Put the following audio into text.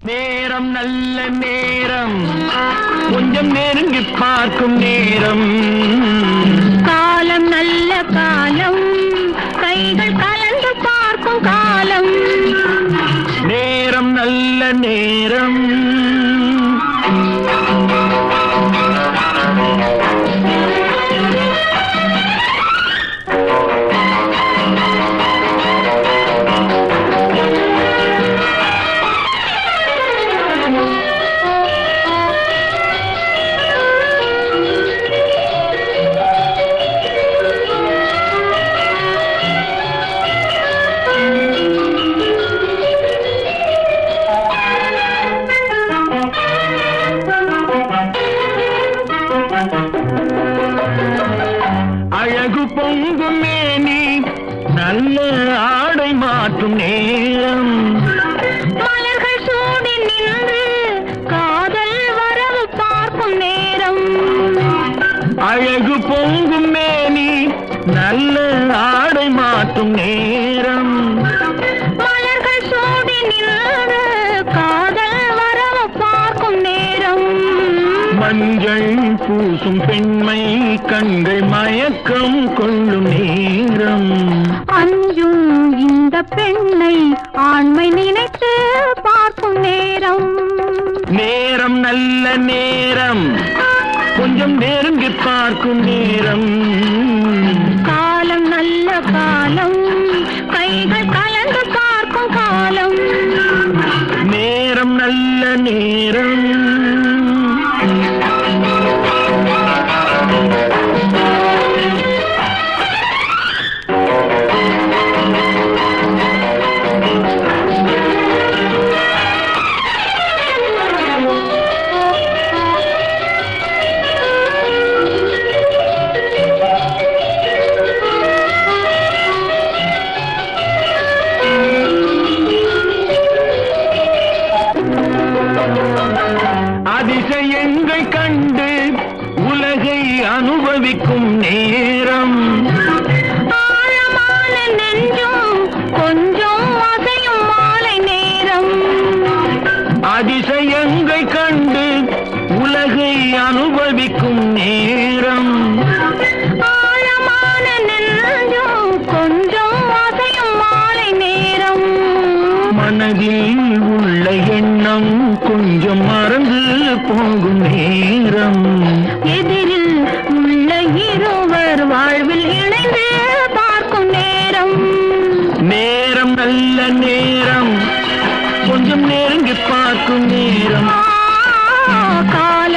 நேரம் நல்ல நேரம், கொஞ்சம் நெருங்கி பார்க்கும் நேரம். காலம் நல்ல காலம், கைகள் கலந்து பார்க்கும் காலம். நேரம் நல்ல நேரம். அழகு பொங்கும் மேனி, நல்ல ஆடை மாற்றும் நேரம். மலர்கள் சூடி நின்று காதல் வரவு பார்க்கும் நேரம். அழகு பொங்கும் மேனி, நல்ல ஆடை மாற்றும் நேரம். மலர்கள் சூடி நின்று காதல் வரவு பார்க்கும் நேரம். மஞ்சள் பூசும் பெண்மை கண்கள் மயக்கம் கொள்ளும் நேரம். அஞ்சும் இந்த பெண்ணை ஆண்மை நினைத்து பார்க்கும் நேரம். நேரம் நல்ல நேரம், கொஞ்சம் நெருங்கி பார்க்கும் நேரம். காலம் நல்ல காலம், கைகள் கலந்து பார்க்கும் காலம். நேரம் நல்ல நேரம். அதிசயங்கள் கண்டு உலகை அனுபவிக்கும் நேரம். ஆழமான நெஞ்சும் கொஞ்சம் அசையும் மாலை நேரம். அதிசயங்கள் கண்டு உலகை அனுபவிக்கும் நேரம். ஆழமான நெஞ்சும் கொஞ்சம் அசையும் மாலை நேரம். மனதில் உள்ள எண்ணம் கொஞ்சம் மறந்து போகும் நேரம். எதிரில் உள்ள இருவர் வாழ்வில் இணைந்து பார்க்கும் நேரம். நேரம் நல்ல நேரம், கொஞ்சம் நெருங்கி பார்க்கும் நேரம். காலம்